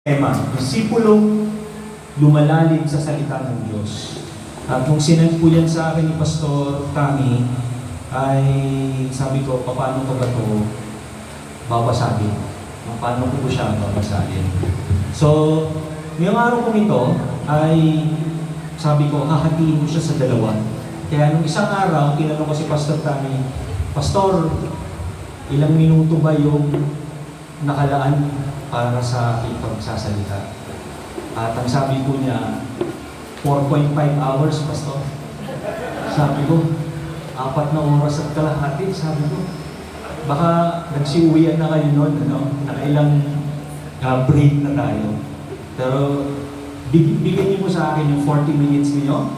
Tema, disipulong lumalalim sa salita ng Diyos. At nung sinend po yan sa akin ni Pastor Tami, ay sabi ko, paano ko ba ito babasagin? Paano ko po siya babasagin? So, ngayong araw kong ito, ay sabi ko, hahatiin ko siya sa dalawa. Kaya nung isang araw, tinanong ko si Pastor Tami, Pastor, ilang minuto ba yung nakalaan para sa aking pagsasalita? At ang sabi ko niya, 4.5 hours, Pastor. Sabi ko, 4 na oras at kalahati, sabi ko. Baka nagsiuwian na kayo noon, nakailang break na tayo. Pero bigyan niyo po sa akin yung 40 minutes niyo.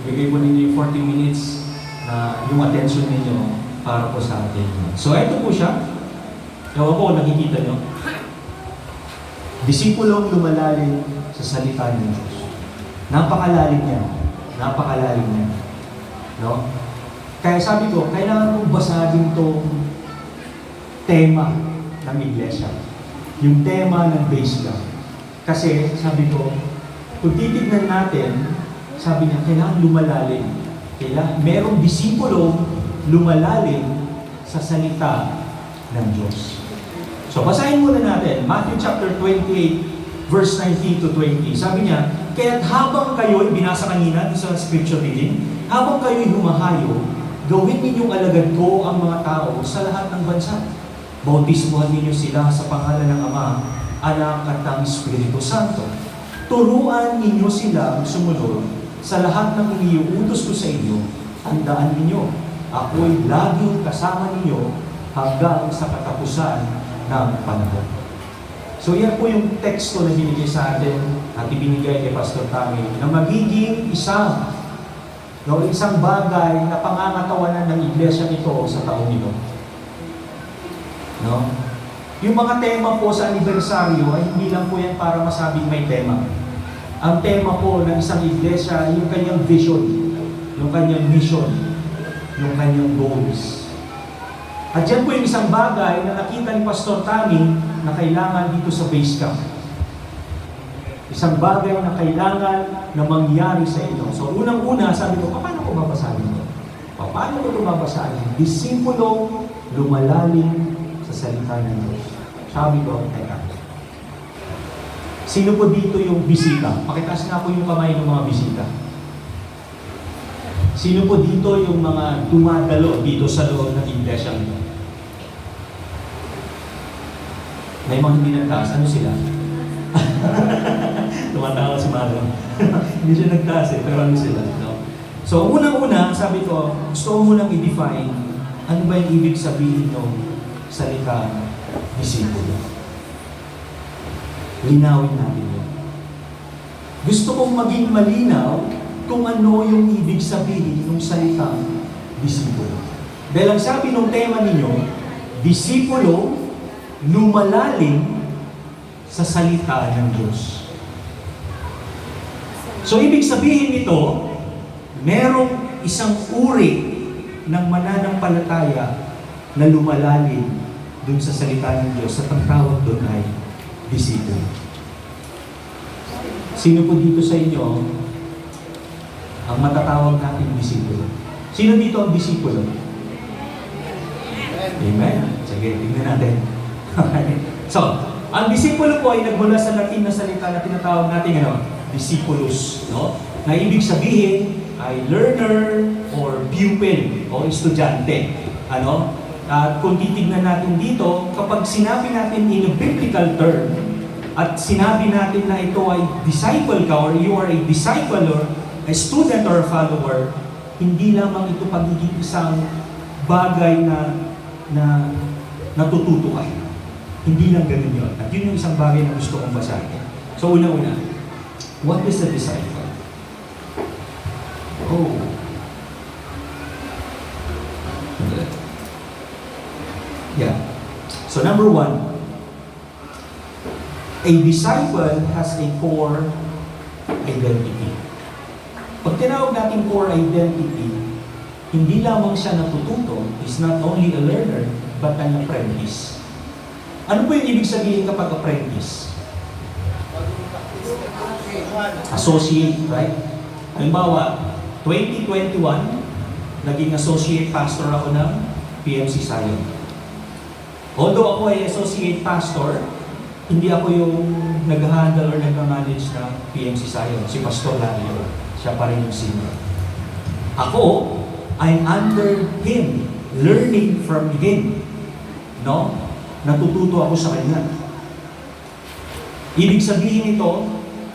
Ibigay po ninyo yung 40 minutes na yung attention ninyo para po sa akin. So, ito po siya. Ewan ko, nakikita niyo. Disipulong lumalalim sa salita ng Diyos. Napakalalim niya. Napakalalim niya. No? Kaya sabi ko, kailangan mong basagin itong tema ng iglesia. Yung tema ng base camp. Kasi, sabi ko, kung titignan natin, sabi niya, kailangan lumalalim. Merong disipulong lumalalim sa salita ng Diyos. So, basahin muna natin, Matthew chapter 28, verse 19 to 20. Sabi niya, kaya't habang kayo'y, binasa kanina sa scripture reading, habang kayo'y humahayo, gawin ninyong alagad ko ang mga tao sa lahat ng bansa. Bautismuhan ninyo sila sa pangalan ng Ama, Anak at ng Espiritu Santo. Turuan ninyo silang sumunod sa lahat ng iniuutos ko sa inyo. Tandaan ninyo, ako'y laging kasama ninyo hanggang sa katapusan ng panahon. So yan po yung teksto na binigay sa atin at ibinigay kay Pastor Tami na magiging isang bagay na pangangatawanan ng iglesia ito sa taong ito. No? Yung mga tema po sa anibersaryo ay hindi lang po yan para masabing may tema. Ang tema po ng isang iglesia ay yung kanyang vision, yung kanyang mission, yung kanyang goals. At yan po yung isang bagay na nakita ni Pastor Tami na kailangan dito sa base camp. Isang bagay na kailangan na mangyari sa inyo. So unang-una, sabi ko, paano ko babasahin ito? Paano ko ito babasahin? Disipulong lumalalim sa salita ng Diyos. Sabi ko, teka. Sino po dito yung bisita? Pakitaas nga po yung kamay ng mga bisita. Sino po dito yung mga dumadalo dito sa loob ng iglesia nito? May mga hindi nagtaas. Ano sila? Tumatawa si Marlon. Hindi siya nagtaas pero ano sila? No? So, unang-una, sabi ko, gusto ko munang i-define ano ba yung ibig sabihin ng salita disipulo. Linawin natin yun. Gusto kong maging malinaw kung ano yung ibig sabihin ng salita disipulo. Dahil ang sabi ng tema ninyo, disipulo lumalalim sa salita ng Diyos. So, ibig sabihin nito, merong isang uri ng mananampalataya na lumalalim dun sa salita ng Diyos at ang tawag doon ay disipulo. Sino po dito sa inyo ang matatawag natin disipulo? Sino dito ang disipulo? Amen. Sige, tingnan natin. So, ang disipulo po ay nagmula sa Latin na salita na tinatawag natin discipulus, no? Na ibig sabihin ay learner or pupil o estudyante. At kung titignan natin dito, kapag sinabi natin in a biblical term at sinabi natin na ito ay disciple ka or you are a disciple or a student or a follower, hindi lamang ito pagiging isang bagay na natututo ka. Hindi lang ganun yun. At yun yung isang bagay na gusto kong basahin. So, una-una, what is a disciple? Oh. Yeah. So, number one, a disciple has a core identity. Pag tinawag natin core identity, hindi lamang siya natututo, is not only a learner, but an apprentice. Ano po yung ibig sabihin kapag apprentice? Associate, right? Halimbawa, 2021, naging associate pastor ako ng PMC Zion. Although ako ay associate pastor, hindi ako yung nag-handle or nag-manage ng PMC Zion. Si Pastor Lario, siya pa rin yung senior. Ako, I'm under him, learning from him. No? Natututo ako sa kanya. Ibig sabihin nito,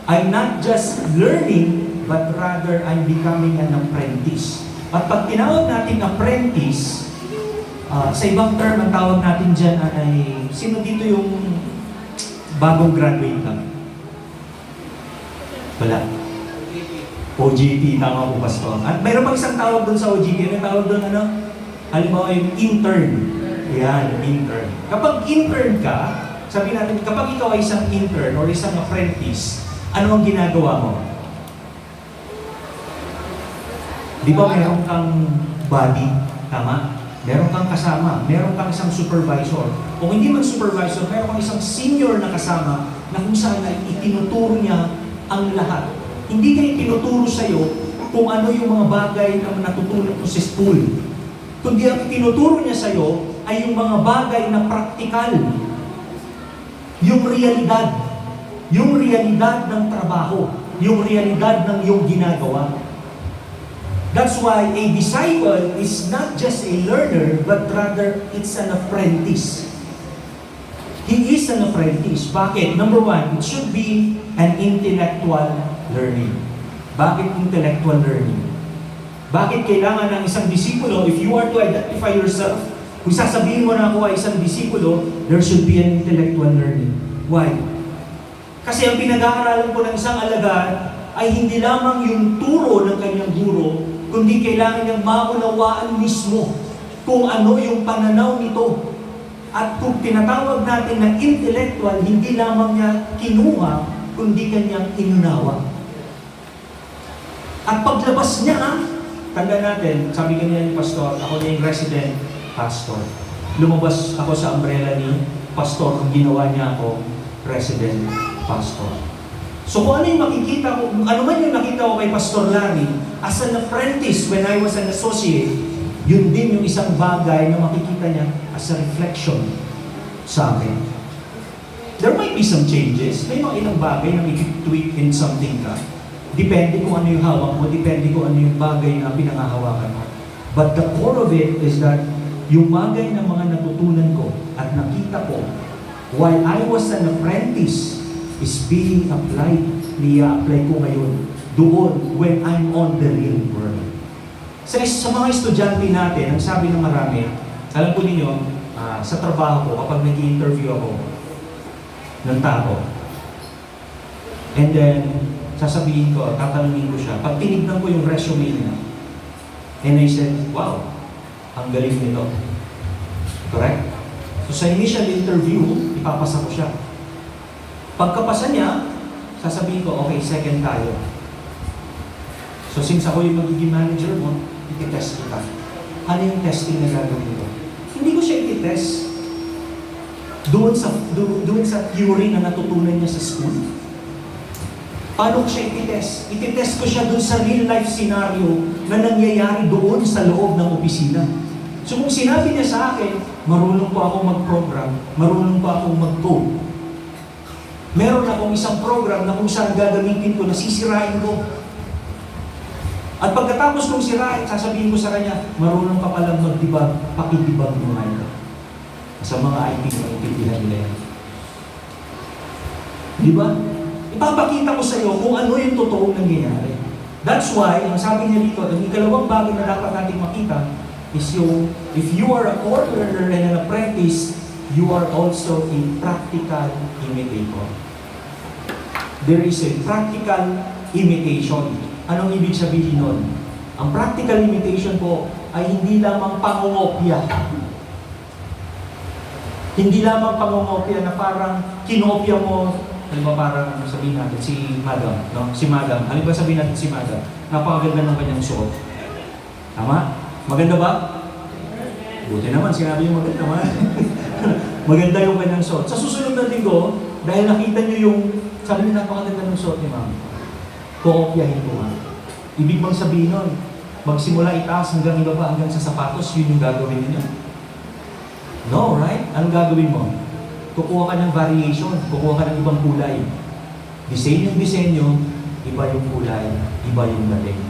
I'm not just learning, but rather I'm becoming an apprentice. At pag tinawag natin apprentice, sa ibang term, ang tawag natin dyan ay, sino dito yung bagong graduate lang? Wala. OJT, tama po, Pastor. At mayroon pang isang tawag doon sa OJT. Ano tawag doon, ano? Halimbawa yung intern. Yan, intern. Kapag intern ka, sabihin natin, kapag ikaw ay isang intern or isang apprentice, ano ang ginagawa mo? Di ba meron kang body? Tama? Meron kang kasama, meron kang isang supervisor. Kung hindi man supervisor, meron kang isang senior na kasama na kung saan ay itinuturo niya ang lahat. Hindi niya itinuturo sa'yo kung ano yung mga bagay na natutunan mo sa school. Kundi ang itinuturo niya sa'yo ay yung mga bagay na praktikal. Yung realidad. Yung realidad ng trabaho. Yung realidad ng iyong ginagawa. That's why a disciple is not just a learner, but rather it's an apprentice. He is an apprentice. Bakit? Number one, it should be an intellectual learning. Bakit intellectual learning? Bakit kailangan ng isang disipulo, if you are to identify yourself, kung sasabihin mo na ako ay isang disipulo, there should be an intellectual learning. Why? Kasi ang pinag-aaralan po ng isang alagad ay hindi lamang yung turo ng kanyang guro, kundi kailangan niyang maunawaan mismo kung ano yung pananaw nito. At kung tinatawag natin na intellectual, hindi lamang niya kinuha, kundi kanyang inunawa. At paglabas niya, tanda natin, sabi kanina ni Pastor, ako na yung resident pastor. Lumabas ako sa umbrella ni Pastor kung ginawa niya ako resident pastor. So kung ano yung makikita ko, ano man yung nakita ko kay Pastor Larry, as an apprentice when I was an associate, yun din yung isang bagay na makikita niya as a reflection sa akin. There might be some changes. May mga ilang bagay na may tweak in something ka. Depende kung ano yung hawak mo, depende kung ano yung bagay na pinangahawakan mo. But the core of it is that yung bagay na mga natutunan ko at nakita ko while I was an apprentice is being applied. Ni-apply ko ngayon doon when I'm on the real world. Sa mga estudyante natin, ang sabi ng marami, alam po ninyo, sa trabaho ko, kapag nag-i-interview ako ng tao, and then, sasabihin ko, tatanungin ko siya, pag tinignan ko yung resume niya, and I said, wow, ang galing nito. Correct? So sa initial interview, ipapasa ko siya. Pagkapasa niya, sasabihin ko, okay, second tayo. So since ako yung magiging manager mo, iti-test kita. Ano yung testing na gagawin ko? Hindi ko siya iti-test doon sa theory na natutunan niya sa school. Paano ko siya iti-test? Iti-test ko siya doon sa real life scenario na nangyayari doon sa loob ng opisina. So kung sinabi niya sa akin, marunong po akong mag-program, marunong po akong mag-code. Meron akong isang program na kung saan gagamitin ko, nasisirain ko. At pagkatapos kong sirain, sasabihin ko sa kanya, marunong ka palang mag-debug, pakidebug mo nga ito. Sa mga IT na intindihan nila yan. Di ba? Ipapakita ko sa iyo kung ano yung totoong nangyayari. That's why, ang sabi niya dito, ang ikalawang bagay na dapat natin makita is yung, if you are a core learner and an apprentice, you are also a practical imitator. There is a practical imitation. Anong ibig sabihin nun? Ang practical imitation po ay hindi lamang pangungopya. Hindi lamang pangungopya na parang kinopya mo, halimbawa parang sabihin natin si Madam, no? Si Madam, halimbawa sabihin natin si Madam, napakaganda ng kanyang suot. Tama? Maganda ba? Buti naman, sinabi yung maganda man. Maganda yung kanyang suot. Sa susunod na linggo, dahil nakita nyo yung Sabi niya, napakaganda ng suot ni ma'am. Kokopyahin ko nga. Ibig bang sabihin nun, magsimula itaas hanggang ibaba hanggang sa sapatos, yun yung gagawin niyo? No, right? Anong gagawin mo? Kukuha ka ng variation, kukuha ka ng ibang kulay. Disenyo yung disenyo, iba yung kulay, iba yung dating.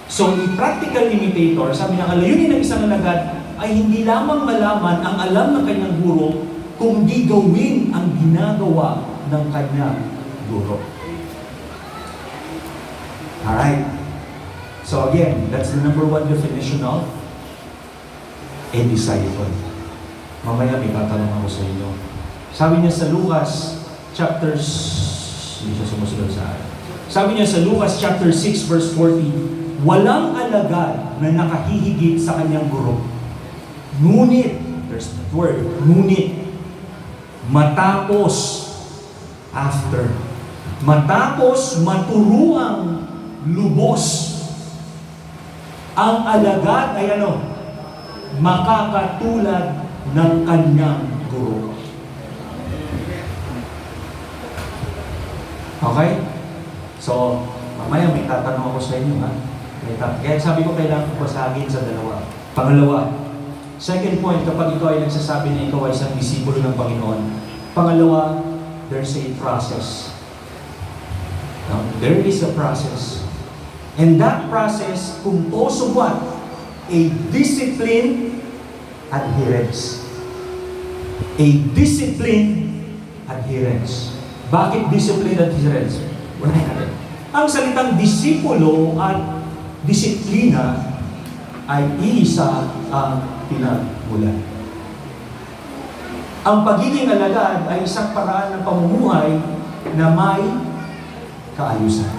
So, yung practical imitator, sabi niya, layunin ng isang alagad ay hindi lamang malaman ang alam ng kanyang guro, kundi gawin ang ginagawa ng kanyang guro. Alright. So again, that's the number one definition of a disciple. Mamaya may tatanong ako sa inyo. Sabi niya sa Lucas chapters, hindi siya sumusunod sa akin. Sabi niya sa Lucas chapter 6 verse 40, walang alagad na nakahihigit sa kanyang guro. Ngunit, there's the word, ngunit, matapos maturuang lubos, ang alagad ay ano? Makakatulad ng kanyang guro. Okay? So, mamaya may tatanong ako sa inyo, ha? Kaya sabi ko kailangan ko basagin sa dalawa. Pangalawa, second point, kapag ikaw ay nagsasabi na ikaw ay isang disipulo ng Panginoon. Pangalawa, there's a process. Now, there is a process. And that process composed of what? A disciplined adherence. A disciplined adherence. Bakit disciplined adherence? Unahin natin. Ang salitang disipulo at disiplina ay isa ang pinagmulan. Ang pagiging alagad ay isang paraan ng pamumuhay na may kaayusan.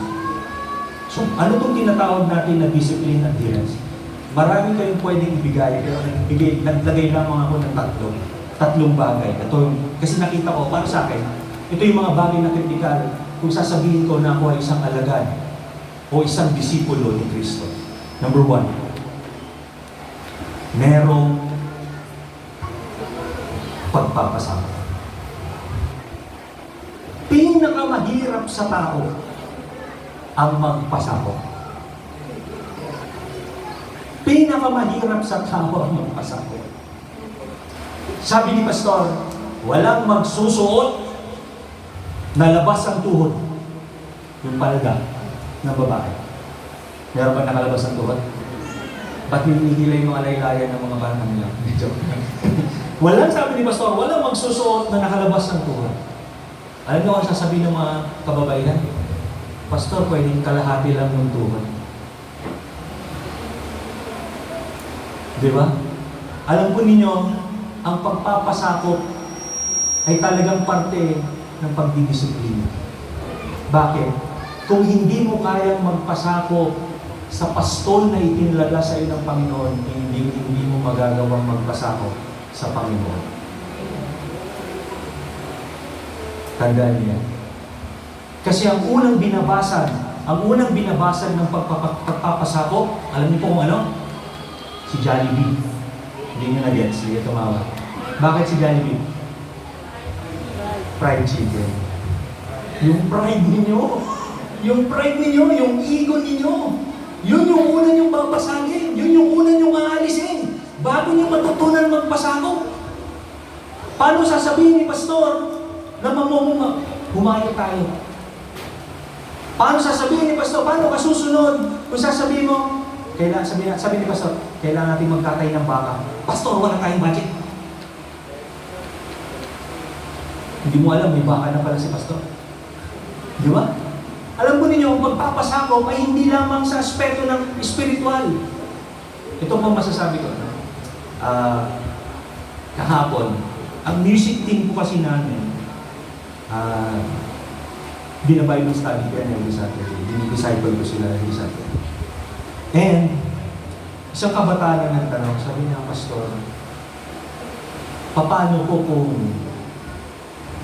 So, ano itong tinatawag natin na discipline adherence? Marami kayong pwedeng ibigay, pero naglagay lamang ako ng tatlong bagay. Ito, kasi nakita ko, para sa akin, ito yung mga bagay na kritikal kung sasabihin ko na ako ay isang alagad o isang disipulo ni Kristo. Number one, merong pagpapasama. Pinakamahirap sa tao ang magpasako. Pinakamahirap sa tao ang magpasako. Sabi ni Pastor, walang magsusuot na labas ang tuhod. Yung palda ng babae. Meron ba nakalabas ang tuhod? Ba't hinihilay yung alaylayan ng mga bata nila? Walang, sabi ni Pastor, walang magsusuot na nakalabas ang tuhod. Alam niyo kung sasabihin ng mga kababaihan? Pastor, pwedeng kalahati lang ng tuhod. Di ba? Alam po ninyo, ang pagpapasakop ay talagang parte ng pagdidisiplina. Bakit? Kung hindi mo kayang magpasakop sa pastol na itinalaga sa iyo ng Panginoon, hindi mo magagawang magpasakop sa Panginoon. Tandaan niya. Kasi ang unang binabasag ng pagpapasakop, alam niyo po kung ano? Si Jollibee. Hindi niyo na-gets, sige tumawa. Bakit si Jollibee? Fried chicken. Yung pride ninyo, yung ego ninyo, yun yung una niyong babasagin, yun yung una niyong aalisin, bago niyo matutunan magpasakop. Paano sasabihin ni Pastor na humayo tayo? Paano sasabihin ni Pastor? Paano ka susunod? Kung sasabihin mo, sabi ni Pastor, kailangan natin magkatay ng baka. Pastor, wala tayong budget. Hindi mo alam, may baka na pala si Pastor. Di ba? Alam ko ninyo, magpapasakop ay hindi lamang sa aspeto ng spiritual. Ito po masasabi ko. Kahapon, ang music team ko kasi namin, binabible study ko yan every Saturday. Dinidisciple ko sila every Saturday. And, isang kabataan na nagtanong, sabi niya, Pastor, paano ko kung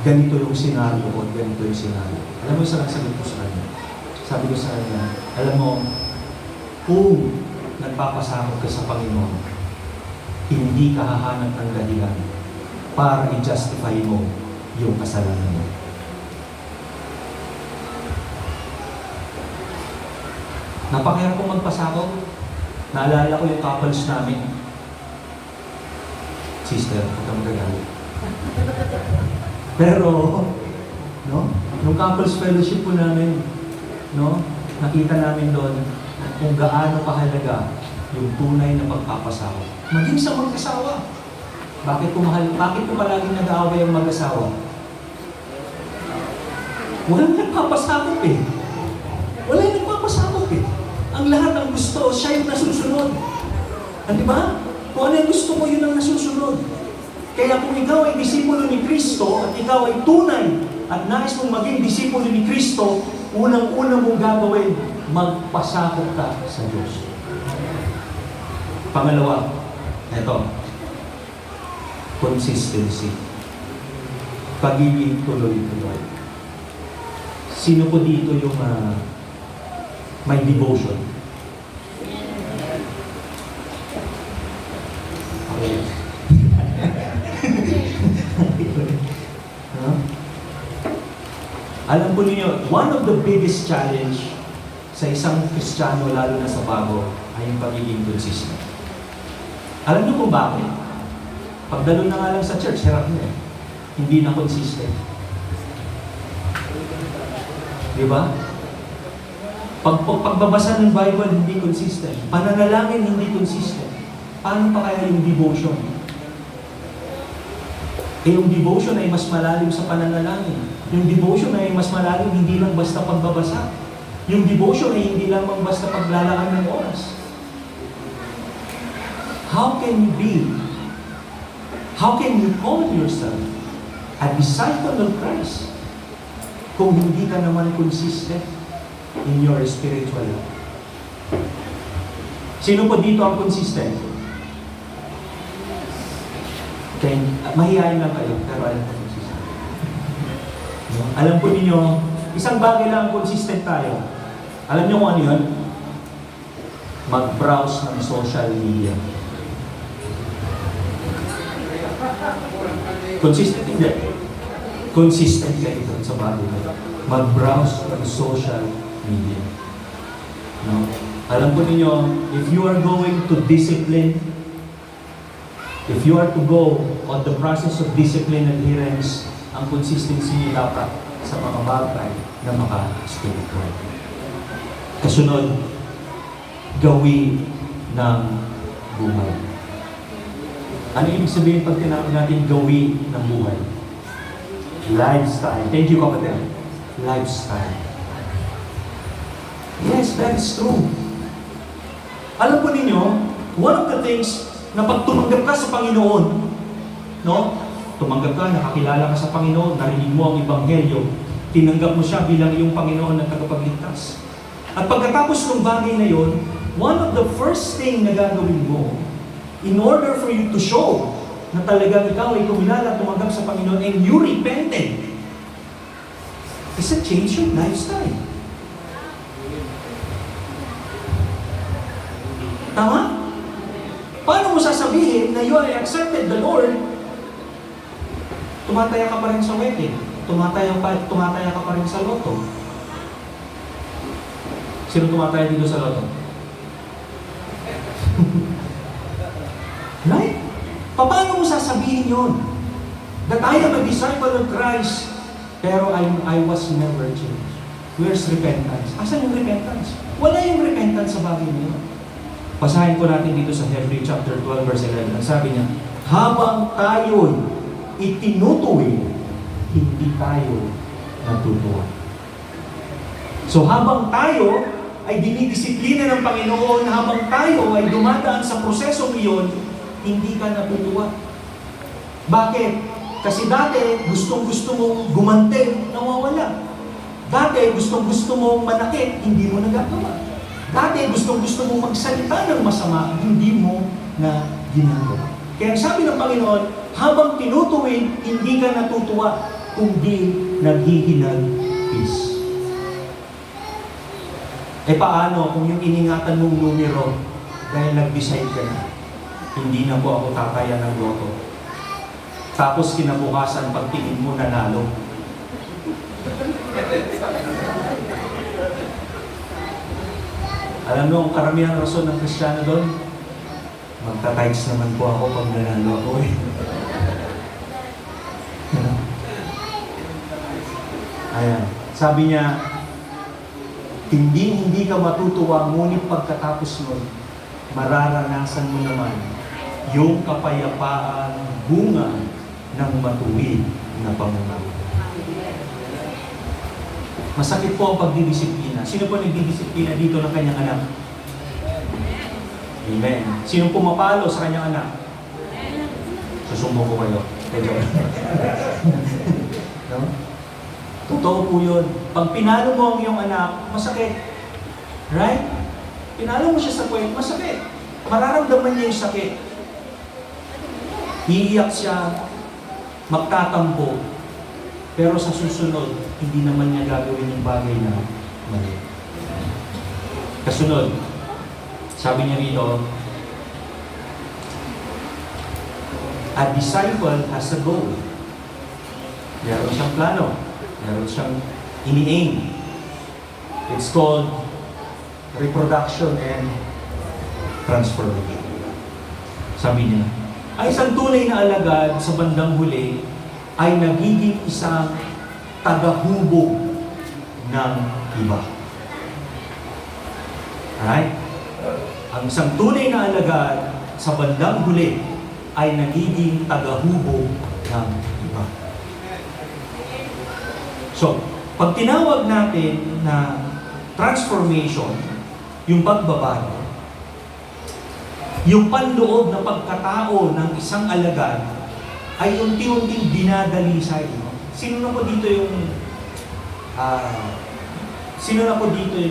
ganito yung senaryo o ganito yung senaryo? Alam mo, isa lang sagot ko sa kanya. Sabi ko sa kanya, alam mo, kung nagpapasakot ka sa Panginoon, hindi ka hahanap ng dahilan para i-justify mo yung kasalanan mo. Napakahirap kong magpasakaw. Naalala ko yung couples namin. Sister, huwag kang magagalit. Pero, no? Yung couples fellowship po namin, no? Nakita namin doon kung gaano kahalaga yung tunay na pagpapasawa. Maging sa mag-asawa. Bakit po palaging nag-aaway ang mag-asawa? Walang nagpapasakop eh. Walang nagpapasakop eh. Ang lahat ng gusto, siya yung nasusunod. Di ba? Kung ano yung gusto mo, yun ang nasusunod. Kaya kung ikaw ay disipulo ni Kristo at ikaw ay tunay at nais mong maging disipulo ni Kristo, unang-una mong gagawin, magpasakop ka sa Diyos. Pangalawa, ito, consistency. Pagiging tuloy-tuloy. Sino po dito yung may devotion? Okay. Huh? Alam po ninyo, one of the biggest challenge sa isang Kristiyano, lalo na sa bago, ay yung pagiging consistent. Alam niyo kung bakit? Pagdalo na nga lang sa church, hirap na eh. Hindi na consistent. Di ba? Pagbabasa ng Bible, hindi consistent. Pananalangin, hindi consistent. Paano pa kaya yung devotion? Yung devotion ay mas malalim sa pananalangin. Yung devotion ay mas malalim, hindi lang basta pagbabasa. Yung devotion ay hindi lamang basta paglalaan ng oras. How can you call yourself a disciple of Christ kung hindi ka naman consistent in your spiritual life? Sino po dito ang consistent? Okay, mahihayin lang kayo, pero alam po consistent. No? Alam po ninyo, isang bagay lang consistent tayo. Alam niyo kung ano yun? Mag-browse ng social media. Consistent hindi. Consistent kayo ito sa bagay na mag-browse ng social media. No? Alam po ninyo, if you are going to discipline, if you are to go on the process of discipline and adherence, ang consistency niyo dapat sa mga bagay na maka-spiritual. Kasunod, gawi ng buhay. Ano ibig sabihin pag tinawag natin gawi ng buhay? Lifestyle. Thank you, kapatid. Lifestyle. Yes, that is true. Alam po ninyo, one of the things na pag tumanggap ka sa Panginoon, no? Tumanggap ka, nakakilala ka sa Panginoon, narinig mo ang Ebanghelyo, tinanggap mo siya bilang iyong Panginoon na tagapagligtas. At pagkatapos ng bagay na yon, one of the first thing na gagawin mo, in order for you to show na talagang ikaw ay kumilala, tumanggap sa Panginoon, and you repented, is a change your lifestyle. Tama? Paano mo sasabihin na you are accepted the Lord, tumataya ka pa rin sa wedding, tumataya ka pa rin sa loto? Sino tumataya dito sa loto? Right? Paano mo sasabihin yun? That I am a disciple of Christ, pero I was never changed. Where's repentance? Asan yung repentance? Wala yung repentance sa bagay niyo. Basahin ko natin dito sa Hebrews chapter 12 verse 11. Ang sabi niya, habang tayo'y itinutuwid, hindi tayo natutuwa. So habang tayo ay dinidisiplina ng Panginoon, habang tayo ay dumadaan sa prosesong iyon, hindi ka natutuwa. Bakit? Kasi dati, gustong-gusto mong gumante, nawawala. Dati, gustong-gusto mong manakit, hindi mo nagagawa. Dati, gustong-gusto mong magsalita ng masama, hindi mo na ginagawa. Kaya sabi ng Panginoon, habang tinutuwid, hindi ka natutuwa, kundi naghihinagpis. Paano kung yung iningatan mong numero dahil nag-decide ka na, hindi na po ako tataya ng loto. Tapos kinabukasan, pagtingin mo, nanalo. Alam mo, ang karamihan rason ng Kristiyano doon, magta-tithes naman po ako pag nanalo ako eh. Ayan. Sabi niya, hindi ka matutuwa, ngunit pagkatapos nun, mararanasan mo naman yung kapayapaan bunga ng matuwid na pamumuhay. Masakit po ang pagdidisiplina. Sino po nagdidisiplina dito ng kanyang anak? Amen. Sino pumapalo sa kanyang anak? Susumbong ko kayo. No? Totoo po yun. Pag pinalo mo ang iyong anak, masakit. Right? Pinalo mo siya sa kwet, masakit. Mararamdaman niya yung sakit. Iiyak siya, magtatampo. Pero sa susunod, hindi naman niya gagawin yung bagay na mali. Kasunod, sabi niya rito, a disciple has a goal. Meron siyang plano. Meron siyang ini-aim. It's called reproduction and transformation. Sabi niya, ay isang tunay na alagad sa bandang huli ay nagiging isang tagahubog ng iba. Alright? Ang isang tunay na alagad sa bandang huli ay nagiging tagahubog ng iba. So, pag tinawag natin na transformation, yung pagbabago, yung panloob na pagkatao ng isang alagad ay unti-unting dinadalisay. Sino na po dito yung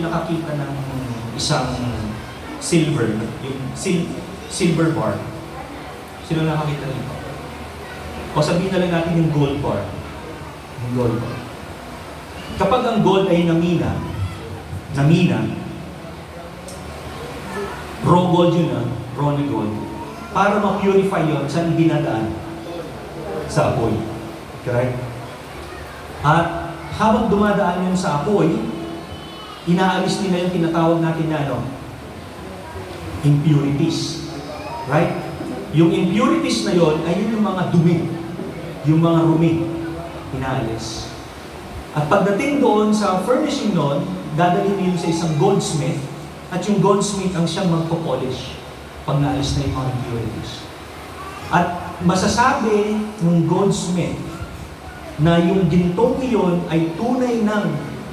nakakita ng isang silver, yung silver bar? Sino nakakita dito? O sabihin na lang natin yung gold bar. Yung gold bar. Kapag ang gold ay namina, raw gold yun raw na gold, para ma-purify yun, saan dinadaan? Sa apoy. Correct? At habang dumadaan yun sa apoy, inaalis nila yung tinatawag natin na impurities. Right? Yung impurities na yun ay yung mga dumi, yung mga rumi, inaalis. At pagdating doon sa furnishing noon, dadalhin niyo sa isang goldsmith, at yung goldsmith ang siyang magpo-polish pag naalis na yung mga impurities. At masasabi ng goldsmith na yung gintong iyon ay tunay ng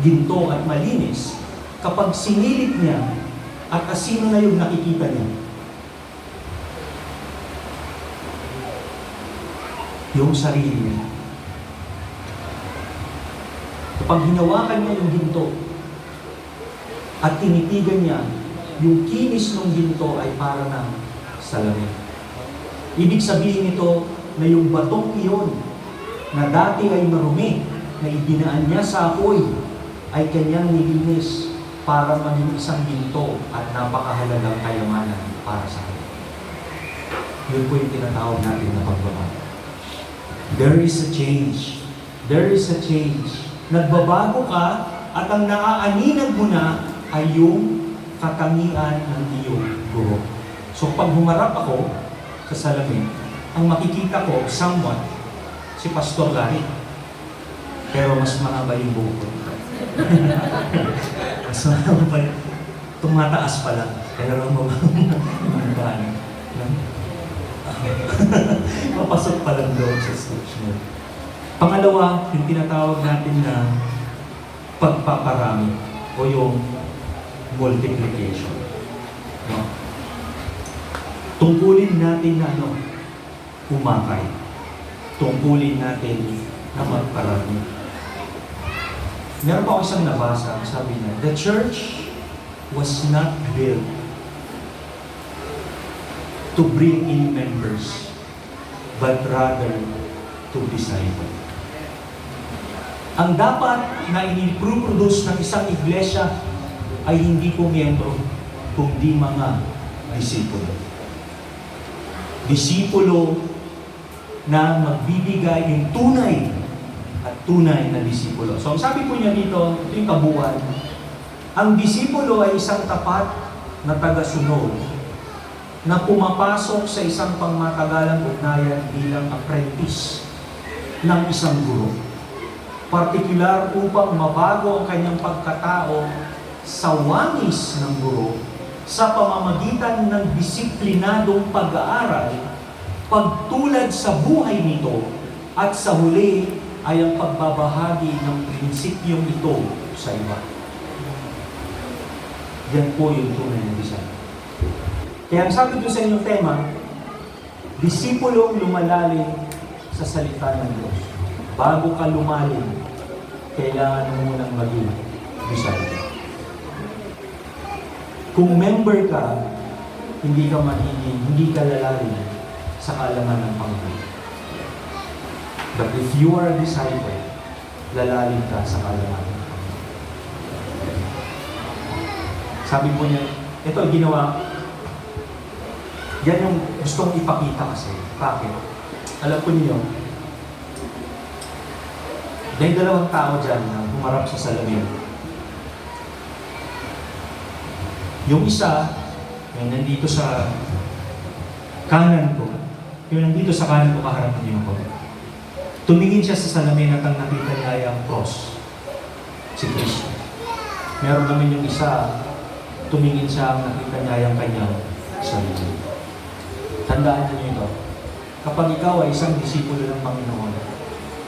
ginto at malinis kapag sinilip niya at asino na yung nakikita niya. Yung sarili niya. Kapag hinawakan niya yung ginto at tinitigan niya, yung kinis ng ginto ay para ng salamin. Ibig sabihin nito na yung batong iyon na dati ay marumi, na ibinaan niya sa apoy, ay kanyang nilinis para maging isang ginto at napakahalagang kayamanan para sa kanya. Yun po yung tinatawag natin na pagbabago. There is a change. There is a change. Nagbabago ka at ang naaaninag mo na ay yung katangian ng iyong guro. So pag humarap ako sa salamin, ang makikita ko somewhat si Pastor Larry. Pero mas mahaba yung buhok ko. Mas mahaba yung tumataas pa lang. Pero mababa. Papasok pa lang doon sa stage mo. Pangalawa, yung tinatawag natin na pagpaparami o yung multiplication. No? Tungkulin natin na umakay. Tungkulin natin na magparami. Meron pa ako isang nabasa, sabi niya, the church was not built to bring in members, but rather to disciple. Ang dapat na iniproduce ng isang iglesia ay hindi po miyembro, kundi mga disipulo. Disipulo na magbibigay yung tunay at tunay na disipulo. So, ang sabi po niya dito, ito yung kabuuan. Ang disipulo ay isang tapat na taga-sunod na pumapasok sa isang pangmatagalang ugnayan bilang apprentice ng isang guro. Partikular upang mabago ang kanyang pagkatao sa wangis ng guro sa pamamagitan ng disiplinadong pag-aaral, pagtulad sa buhay nito, at sa huli ay ang pagbabahagi ng prinsipyong ito sa iba. Yan po yung tunay na disciple. Kaya ang sabi ko sa inyong tema, disipulong lumalalim sa salita ng Diyos. Bago ka lumalim, kailangan mo munang maging disciple. Kung member ka, hindi ka lalalim sa kaalaman ng Panginoon. But if you are a disciple, lalalim ka sa kaalaman ng Panginoon. Sabi po niya, ito ginawa, yan yung gustong ipakita kasi. Bakit? Alam po niyo, may dalawang tao dyan na humarap sa salamin. Yung isa, yung nandito sa kanan ko, kaharap niyo ko. Tumingin siya sa salamin at ang nakita niya ay ang cross, si Kristo. Meron naman yung isa, tumingin siya, ang nakita niya ay ang kanyang sarili. Tandaan niyo ito. Kapag ikaw ay isang disipulo ng Panginoon,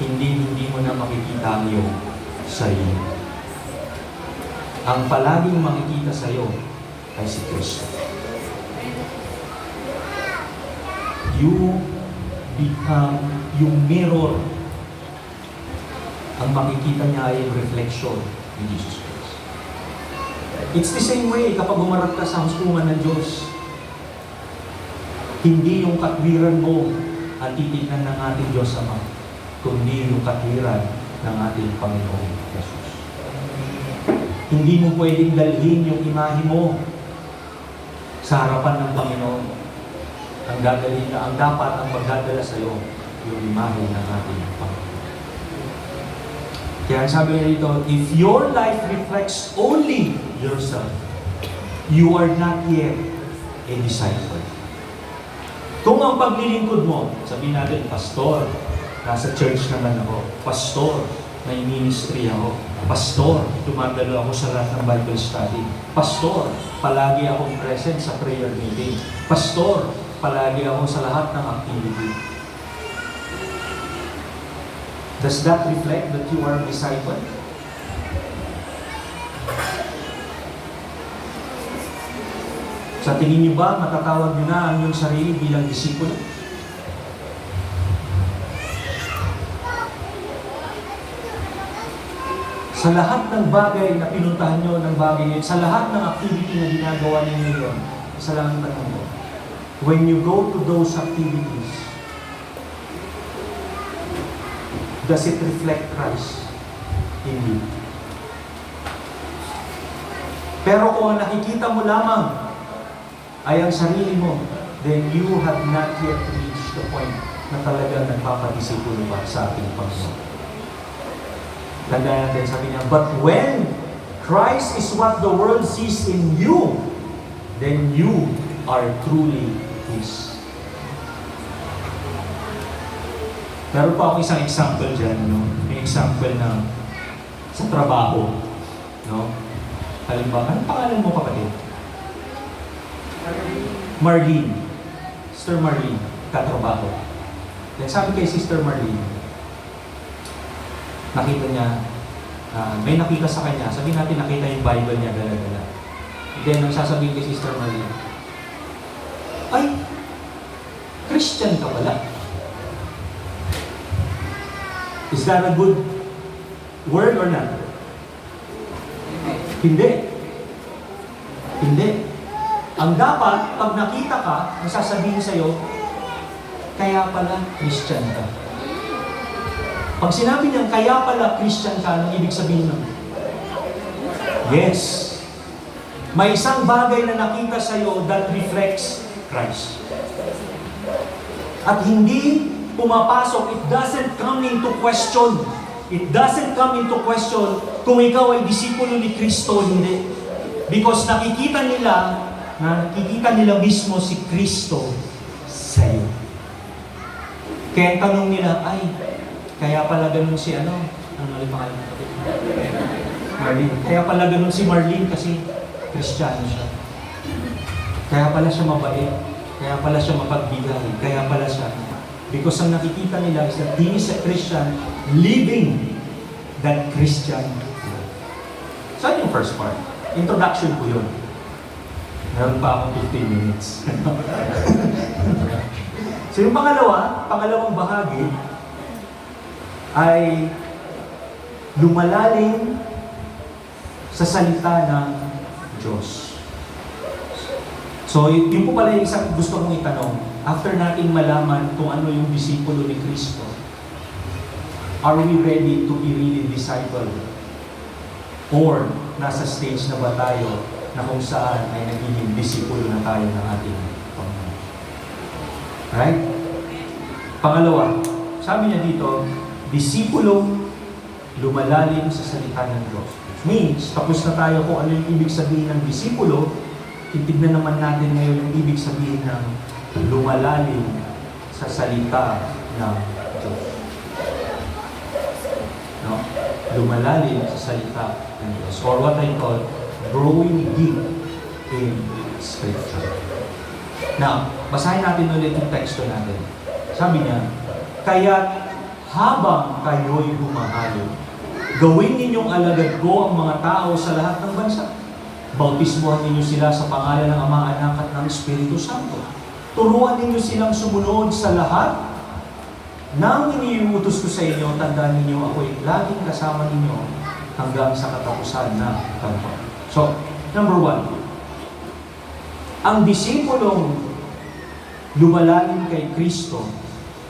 hindi mo na makikita ang iyong sarili. Ang palaging makikita sa iyo ay si Kristo. You become yung mirror. Ang makikita niya ay reflection ni Jesus Christ. It's the same way kapag umarap ka sa hustungan ng Diyos. Hindi yung katwiran mo ang titignan ng ating Diyos Ama, kundi yung katwiran ng ating Panginoong Jesus. Hindi mo pwedeng dalhin yung imahe mo sa harapan ng Panginoon. Ang dapat ang magdadala sa iyo, yung imahe ng ating Panginoon. Kaya sabi niya dito, if your life reflects only yourself, you are not yet a disciple. Kung ang paglilingkod mo, sabihin natin, pastor, nasa church naman ako, pastor, may ministry ako, pastor, tumadalo ako sa lahat ng Bible study, pastor, palagi akong present sa prayer meeting, pastor, palagi ako sa lahat ng activity. Does that reflect that you are a disciple? Sa tingin niyo ba, matatawag niyo na ang iyong sarili bilang disipulo? Sa lahat ng bagay na pinuntahan niyo, sa lahat ng activity na ginagawa ninyo ngayon, isa lang ang tanong mo. When you go to those activities, does it reflect Christ in you? Pero kung ang nakikita mo lamang ay ang sarili mo, then you have not yet reached the point na talagang nagpapadisipulo ba sa ating Panginoon. Tandaan natin, sabi niya, but when Christ is what the world sees in you, then you are truly His. Meron pa akong isang example dyan, no? May example na sa trabaho, no? Halimbawa, anong pangalan mo, kapatid? Marlene. Sister Marlene, katrabaho. Then sabi kay Sister Marlene, nakita niya, may nakita sa kanya, sabihin natin nakita yung Bible niya, gala-gala. Then, ang sasabihin kay Sister Marlene, ay, Christian ka pala. Is that a good word or not? Hindi. Hindi. Ang dapat, pag nakita ka, ang sasabihin sa'yo, kaya pala Christian ka. Pag sinabi niyang kaya pala Christian ka, anong ibig sabihin nun? Yes. May isang bagay na nakita sa'yo that reflects Christ. At hindi pumapasok, it doesn't come into question. It doesn't come into question kung ikaw ay disipulo ni Kristo, hindi. Because nakikita nila na nakikita nila mismo si Kristo sa iyo. Kaya ang tanong nila, ay, kaya pala ganun si ano ulit pangalan ng kapatid? Marlene. Kaya pala ganun si Marlene kasi Kristiyano siya. Kaya pala siya mabait. Kaya pala siya mapagbigay. Kaya pala siya. Because ang nakikita nila is that he is a Christian living that Christian life. Saan yung first part? Introduction po yun. Meron pa akong 15 minutes. So yung pangalawang bahagi ay lumalalim sa salita ng Diyos. So, yun po pala yung isang gusto kong itanong. After natin malaman kung ano yung disipulo ni Kristo, are we ready to be really disciple? Or nasa stage na ba tayo na kung saan ay nagiging disipulo na tayo ng ating Panginoon? Right? Pangalawa, sabi niya dito, disipulong lumalalim sa salita ng Diyos. Which means, tapos na tayo kung ano yung ibig sabihin ng disipulo, titignan naman natin ngayon yung ibig sabihin ng lumalalim sa salita ng Diyos. No? Lumalalim sa salita ng Diyos. Or what I call, growing deep in Scripture. Now, basahin natin ulit yung teksto natin. Sabi niya, kaya't habang kayo'y humahalo, gawin ninyong alagad ko ang mga tao sa lahat ng bansa. Bautismuhan ninyo sila sa pangalan ng Ama, Anak at ng Espiritu Santo. Turuan ninyo silang sumunod sa lahat ng iniuutos ko sa inyo. Tandaan ninyo, ako'y laging kasama ninyo hanggang sa katapusan na kalpa. So, number 1, ang disipulong lumalalim kay Kristo,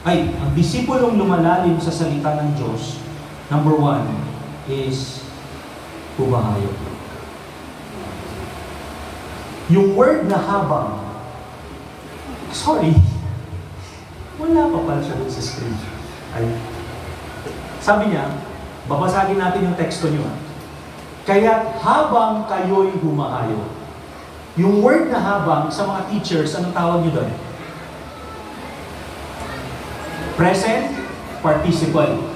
ang disipulong lumalalim sa salita ng Diyos, number 1 is humahayo. Yung word na habang, wala pa pala siya doon sa screen. Sabi niya, babasagin natin yung teksto niyo. Kaya habang kayo'y humahayo. Yung word na habang, sa mga teachers, anong tawag niyo doon? Present participle.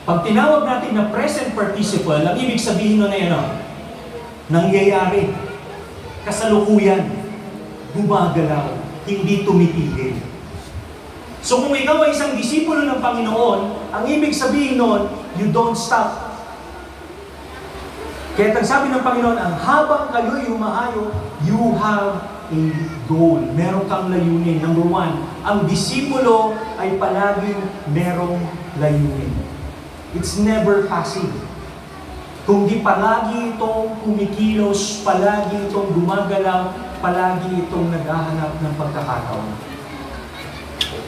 Pag tinawag natin na present participle, ang ibig sabihin nun ay ano? Nangyayari. Kasalukuyan. Gumagalaw. Hindi tumitigil. So kung ikaw ay isang disipulo ng Panginoon, ang ibig sabihin nun, you don't stop. Kaya sabi ng Panginoon, ang habang kayo'y humahayo, you have a goal. Meron kang layunin. Number 1, ang disipulo ay palaging merong layunin. It's never passive. Kung di palagi itong kumikilos, palagi itong gumagalaw, palagi itong naghahanap ng pagkakataon.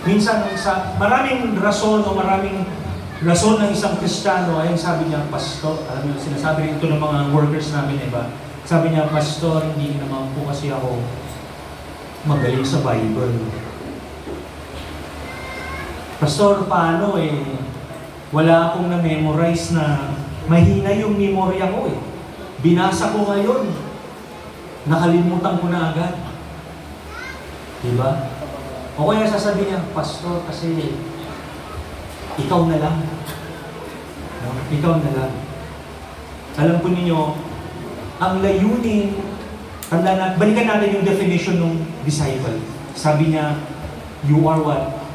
Minsan, maraming rason ng isang Kristiyano, ayun sabi niya, Pastor, alam niyo, sinasabi rin ito ng mga workers namin, iba. Sabi niya, Pastor, hindi naman po kasi ako magaling sa Bible. Pastor, paano wala akong na-memorize na mahina yung memorya ko Binasa ko ngayon, nakalimutan ko na agad. Diba? O kaya sasabihin niya, Pastor, kasi ikaw na lang. No? Ikaw na lang. Alam po ninyo, ang layunin, balikan natin yung definition ng disciple. Sabi niya, you are what?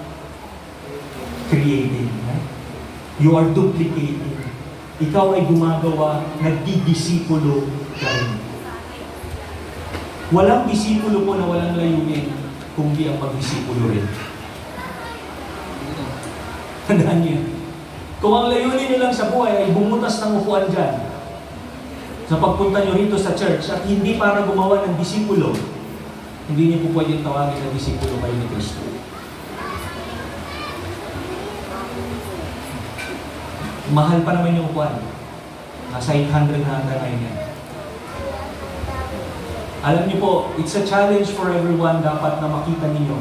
Creating. Right? You are duplicating. Ikaw ay gumagawa, nagdidisipulo ka rin. Walang disipulo po na walang layunin, kundi ang magdisipulo rin. Tandaan niyo. Kung ang layunin niyo lang sa buhay ay bumutas ng upuan dyan, sa pagpunta niyo rito sa church, at hindi para gumawa ng disipulo, hindi niyo po pwedeng tawagin na disipulo kayo ni Kristo. Mahal pa naman yung upuan. Nasa 800 na ata ngayon yan. Alam niyo po, it's a challenge for everyone dapat na makita ninyo.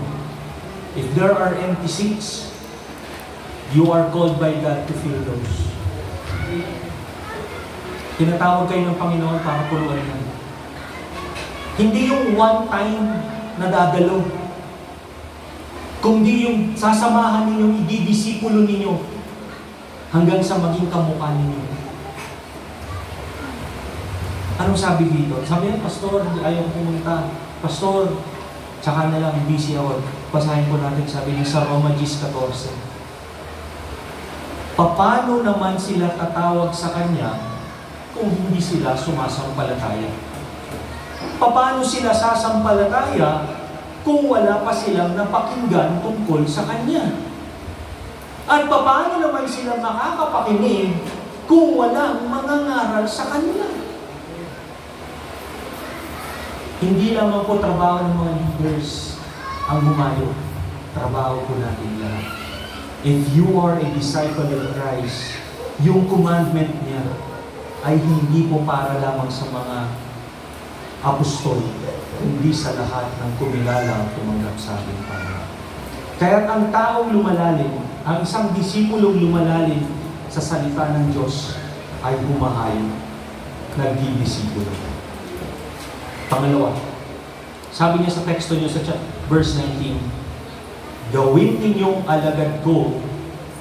If there are empty seats, you are called by God to fill those. Tinatawag kayo ng Panginoon para puluan yan. Hindi yung one time na dadalo. Kundi yung sasamahan ninyo, ididisipulo ninyo hanggang sa maging kamukha ninyo. Anong sabi dito? Sabi niya, Pastor, ayaw pumunta. Pastor, tsaka na lang, busy ako. Basahin po natin, sabi niya sa Roma 10:14. Paano naman sila tatawag sa Kanya kung hindi sila sumasampalataya? Paano sila sasampalataya kung wala pa silang napakinggan tungkol sa Kanya? At paano naman sila makakapakinig kung walang mangangaral sa Kanya? Hindi lamang po trabaho ng mga leaders ang humayo. Trabaho po natin lahat. If you are a disciple of Christ, yung commandment niya ay hindi po para lamang sa mga apostol, hindi sa lahat ng kumilala at tumanggap sa ating Panginoon. Kaya ang taong lumalalim, ang isang disipulong lumalalim sa salita ng Diyos ay humahayo, nagdidisipulo. Pangalawa, sabi niya sa teksto niyo sa verse 19, gawin ninyong alagad ko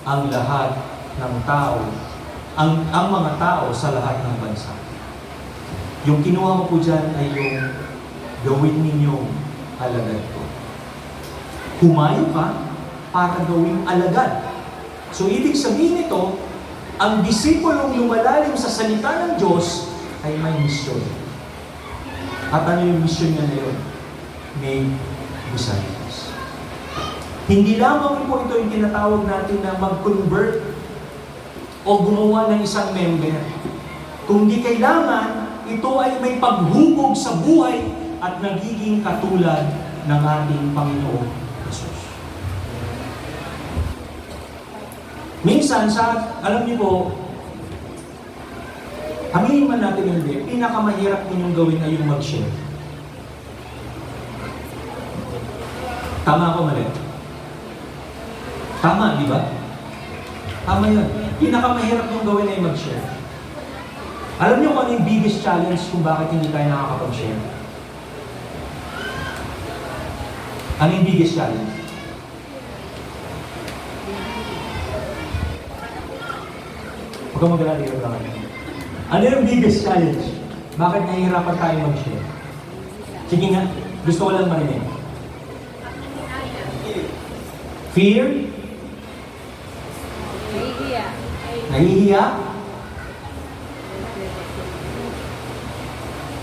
ang lahat ng tao, ang mga tao sa lahat ng bansa. Yung kinuha ko po dyan ay yung gawin ninyong alagad ko. Humayo ka para gawing alagad. So ibig sabihin nito, ang disipulong lumalalim sa salita ng Diyos ay may misyon. At ano yung mission niya na yun? Make disciples. Hindi lamang po ito yung tinatawag natin na mag-convert o gumawa ng isang member. Kundi kailangan, ito ay may paghubog sa buhay at nagiging katulad ng ating Panginoong Jesus. Minsan, alam niyo po, aminin man natin hindi, pinakamahirap ninyong gawin ay yung mag-share. Tama ako, mali? Tama, di ba? Tama yun. Pinakamahirap yung gawin ay mag-share. Alam niyo kung ano yung biggest challenge kung bakit hindi tayo nakakapag-share? Ano yung biggest challenge? Huwag kang mag-alala, hirap lang. Ano yung biggest challenge? Bakit nahihirapan tayo mag-share? Sige nga, gusto ko lang marinig. Fear? Nahihiya. Nahihiya?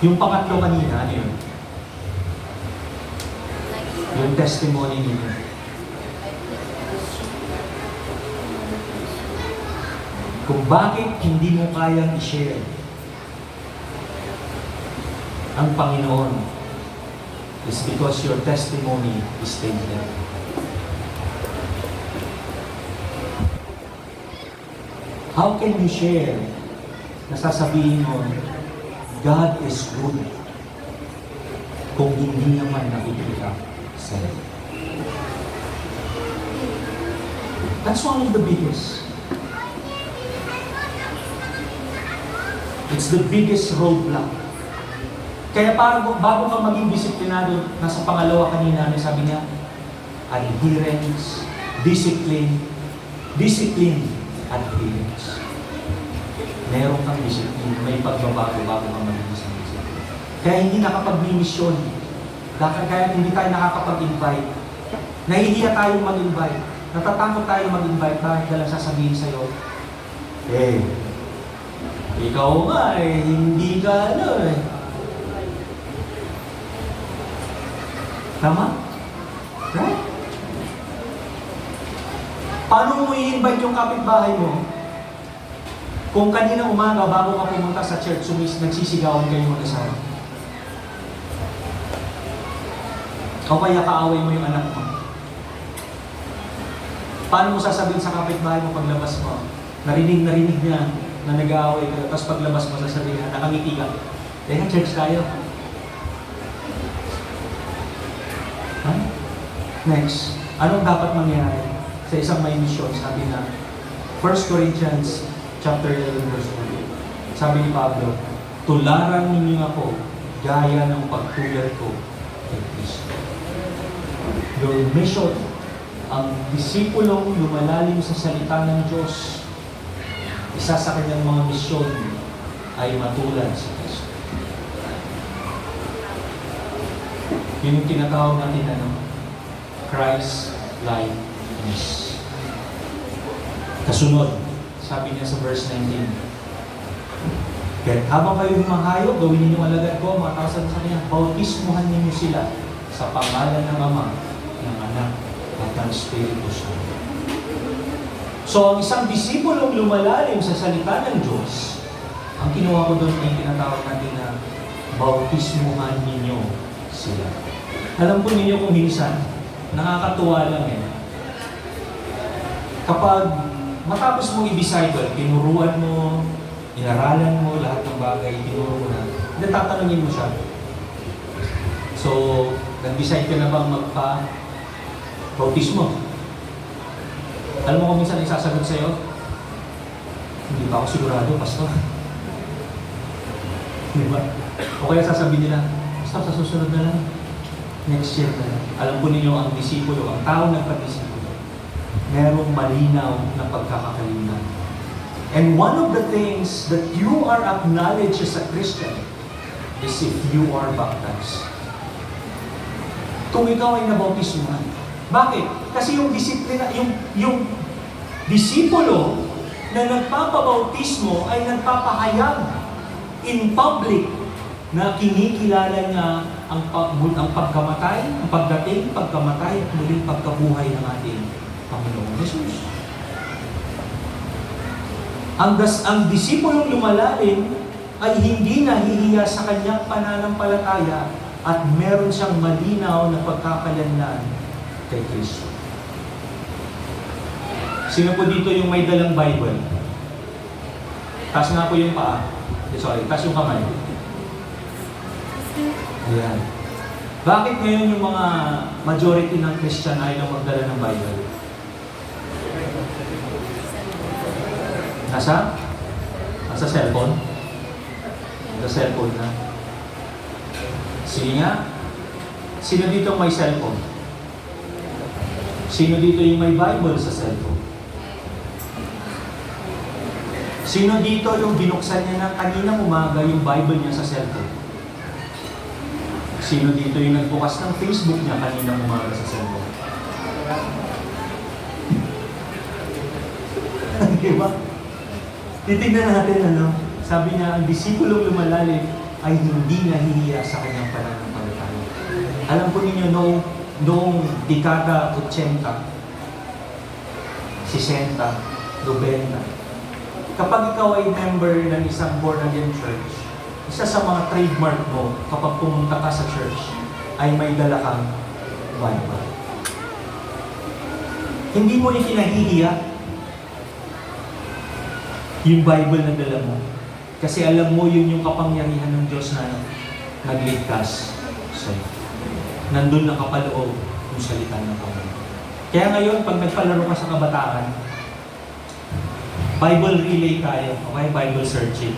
Yung pangatlo kanina, ano yun? Yung testimony ninyo. Kung bakit hindi mo kayang i-share ang Panginoon is because your testimony is tainted. How can you share na sasabihin mo, God is good kung hindi naman nakikita sa'yo? That's one of the biggest. It's the biggest roadblock. Kaya bago ka maging disiplinado, nasa pangalawa kanina, sabi niya, adherence, discipline, adherence. Meron kang discipline, may pagbabago bago ka maging discipline. Kaya hindi nakapag-misyon. Kaya hindi tayo nakakapag-invite. Nahihiya tayong mag-invite. Natatakot tayo mag-invite. Bakit ka lang sasabihin sa'yo, ikaw nga hindi ka Tama? Right? Paano mo i-invite yung kapitbahay mo? Kung kanina umaga, bago ka pumunta sa church, nagsisigawan kayo mag-asawa. O kaya kaaway mo yung anak mo. Paano mo sasabihin sa kapitbahay mo paglabas mo? Narinig niya na nag-aaway ka, tapos paglabas mo sasabihin na nakangiti ka. Teka, church tayo. Huh? Next, anong dapat mangyari sa isang may mission? Sabi na, 1 Corinthians chapter 11 verse 1. Sabi ni Pablo, tularan ninyo ako gaya ng pagtulad ko kay Kristo. Your mission, ang disipulong lumalalim sa salita ng Diyos, isa sa kanyang mga misyon ay matulad sa Kristo. Yun yung tinatawag natin, Christ-likeness. Kasunod, sabi niya sa verse 19, kaya habang kayo humahayo, gawin ninyong alagad ko, mga tao sa kanya, bautismuhan ninyo sila sa pangalan ng Ama, ng Anak, at ng Espiritu Santo. So, ang isang disipulong lumalalim sa salita ng Diyos, ang kinuha ko doon ay tinatawag natin na bautismuhan ninyo sila. Alam po ninyo kung minsan, nakakatuwa lang kapag matapos mong i-disciple, tinuruan mo, inaralan mo, lahat ng bagay, tinuro mo na, natatanungin mo siya. So, nag-decide ka na bang magpa-bautismo? Alam mo kung minsan isasagot sa'yo, hindi pa ako sigurado, pastor. Diba? O kaya sasabihin nila, pastor, sa susunod na lang. Next year na lang. Alam po ninyo, ang disipulo, ang tao nagpa-disipulo, merong malinaw na pagkakakalinaw. And one of the things that you are acknowledged as a Christian is if you are baptized. Kung ikaw ay nabautismuhan. Bakit? Kasi yung disiplina, yung disipulo na nagpapabautismo ay nagpapahayag in public na kinikilala niya ang pagkamatay, ang pagdating, pagkamatay at muling pagkabuhay ng ating Panginoong Jesus. Ang disipulong lumalalim ay hindi nahihiya sa kanyang pananampalataya at meron siyang malinaw na pagkakalanlan kay Kristo. Sino po dito yung may dalang Bible? Taas nga po yung paa. Taas yung kamay. Ayan. Bakit ngayon yung mga majority ng Christian ay nang magdala ng Bible? Nasa cellphone? Nasa cellphone na. Sige nga. Sino dito may cellphone? Sino dito yung may Bible sa cellphone? Sino dito yung binuksan niya na kaninang umaga yung Bible niya sa cellphone? Sino dito yung nagbukas ng Facebook niya kaninang umaga sa cellphone? Diba? Titignan natin, sabi niya, ang disipulong lumalalim ay hindi nahihiya sa kanyang pananampalataya. Alam po ninyo, noong dekada 80, 60, 90, kapag ikaw ay member ng isang born-again church, isa sa mga trademark mo kapag pumunta ka sa church ay may dala kang Bible. Hindi mo ikinahihiya yung Bible na dala mo. Kasi alam mo yun yung kapangyarihan ng Diyos na nagligtas sa'yo. Nandun nakapaloob yung salita ng Panginoon. Kaya ngayon, pag nagpalaro ka sa kabataan, Bible relay tayo, okay? Bible searching.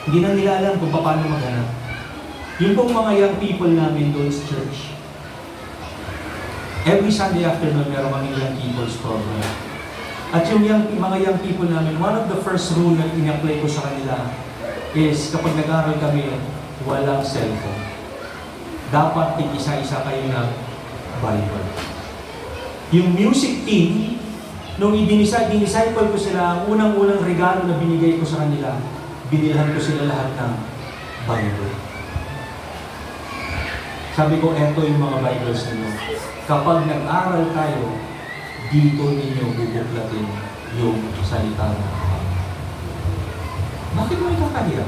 Hindi na nila alam kung paano maghanap. Yung pong mga young people namin doon sa church, every Sunday afternoon, meron kaming young people's program. At yung mga young people namin, one of the first rule na in-apply ko sa kanila is kapag nag-aaral kami, walang cellphone. Dapat isa-isa kayo ng Bible. Yung music team, nung i-disciple ko sila, ang unang-unang regalo na binigay ko sa kanila, binilhan ko sila lahat ng Bible. Sabi ko, eto yung mga Bibles ninyo. Kapag nag-aral tayo, dito ninyo bubuklatin yung salita ng Panginoon. Bakit mo ikakahiya?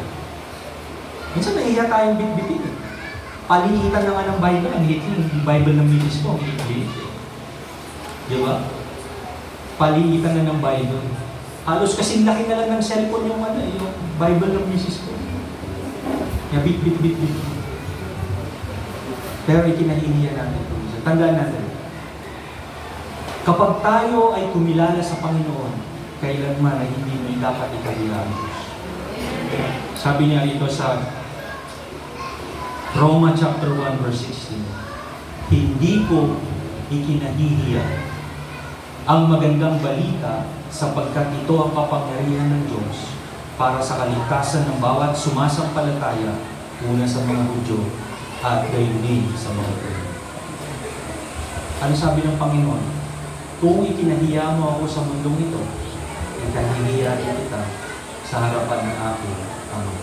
Minsan nahihiya tayong bit-bitin. Paliitan na nga ng Bible, ang hit yung Bible ng misis ko, ang hit. Di ba? Paliitan na ng Bible. Halos kasing laki na lang ng cellphone yung Bible ng misis ko. Kaya bit. Pero ikinahihiya natin. Tandaan natin. Kapag tayo ay kumilala sa Panginoon, kailanman ay hindi mo dapat ikahiya ang Diyos. Sabi niya rito sa Roma chapter 1 verse 16. Hindi ko ikinahihiya ang magandang balita sapagkat ito ang kapangyarihan ng Diyos para sa kaligtasan ng bawat sumasampalataya, una sa mga Hudyo at gayon din sa mga Hudyo. Ano sabi ng Panginoon? Kung ikinahiya mo ako sa mundong ito, ikinahiya kita sa harapan ng aking Ama.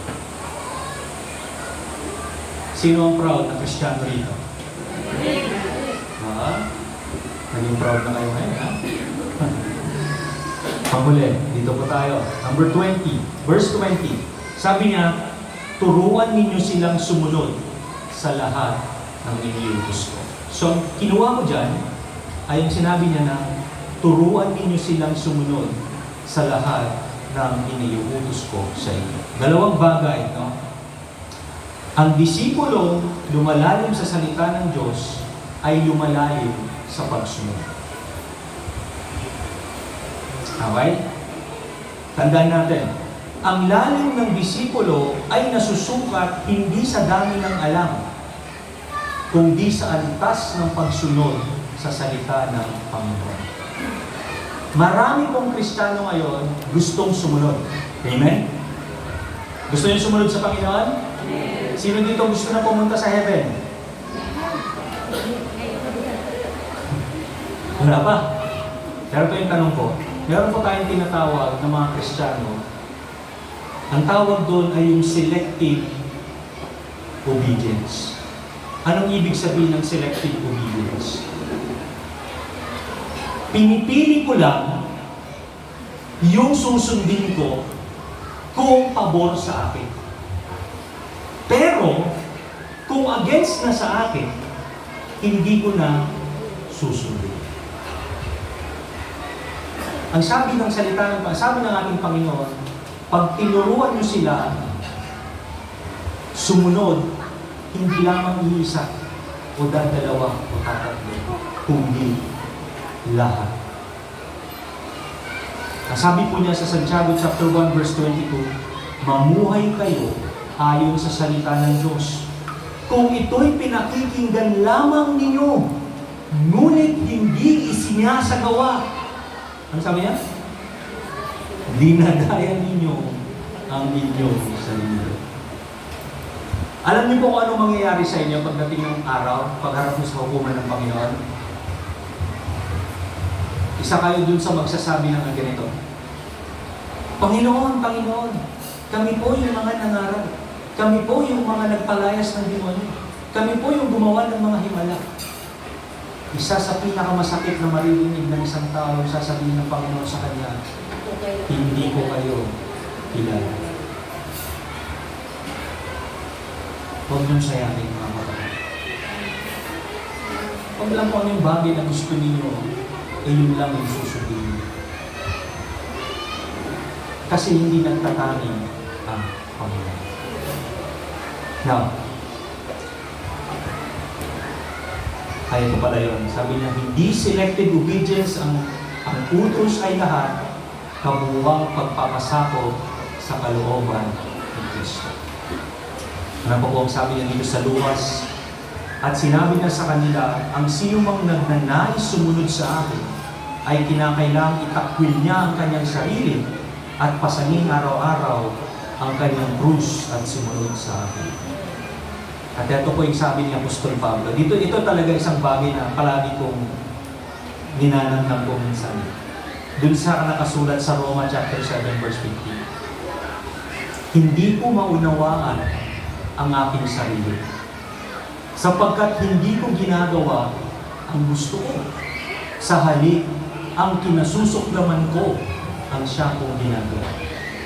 Sino ang proud na Kristiyano rito? Naging proud na kayo ngayon, ha? Panghuli, dito po tayo. Number 20, verse 20. Sabi niya, turuan ninyo silang sumunod sa lahat ng iniutos ko. So, kinuha ko dyan, ay yung sinabi niya na, turuan ninyo silang sumunod sa lahat ng iniutos ko sa inyo. Dalawang bagay, no? Ang disipulo, lumalalim sa salita ng Diyos, ay lumalalim sa pagsunod. Okay? Tandaan natin, ang lalim ng disipulo ay nasusukat hindi sa dami ng alam, kundi sa antas ng pagsunod sa salita ng Panginoon. Marami pong Kristiyano ngayon gustong sumunod. Amen? Gusto niyo sumunod sa Panginoon? Sino dito gusto na pumunta sa heaven? Wala pa. Pero ito yung tanong ko. Meron po tayong tinatawag ng mga Kristiyano. Ang tawag doon ay yung selective obedience. Anong ibig sabihin ng selective obedience? Pinipili ko lang yung susundin ko kung pabor sa akin. Pero, kung against na sa akin, hindi ko na susundin. Ang sabi ng salita ng sabi ng ating Panginoon, pag tinuruan niyo sila sumunod, hindi lamang iisa o dalawa o tatatlo, kundi lahat. Ang sabi po niya sa Santiago chapter 1 verse 22, mamuhay kayo ayon sa salita ng Diyos. Kung ito'y pinakikinggan lamang ninyo, ngunit hindi isinasagawa. Ano sabi niya? Dinadaya ninyo ang inyong sarili. Alam niyo po kung ano mangyayari sa inyo pagdating ng araw, pagharap niyo sa hukuman ng Panginoon? Isa kayo dun sa magsasabi ng ganito, Panginoon, Panginoon, kami po yung mga nangaral. Kami po yung mga nagpalayas ng demonyo. Kami po yung gumawa ng mga himala. Isa sa pinakamasakit na maririnig ng isang tao, sasabihin ng Panginoon sa kanya, hindi ko kayo kilala. Huwag niyong sayangin mga kapatid. Huwag lang po yung bagay na gusto ninyo, yun lang yung susundin. Kasi hindi nagtatani ang Panginoon. Now, kaya ko pala yun. Sabi niya, hindi selective obedience ang utos ay lahat, kabuwang pagpapasakop sa kalooban ng Kristo. Ano po ang sabi niya dito sa Lukas? At sinabi niya sa kanila, ang sinumang nagnanais sumunod sa akin, ay kinakailangang itakwil niya ang kanyang sarili at pasanin araw-araw ang kanyang krus at sumunod sa akin. At ito po yung sabi ni Apostol Pablo. Ito talaga isang bagay na palagi kong ninanamnam ko minsan. Doon sa nakasulat sa Roma chapter 7 verse 15. Hindi ko maunawaan ang aking sarili, sapagkat hindi ko ginagawa ang gusto ko. Sa halip, ang kinasusuklaman ko ang siya kong ginagawa.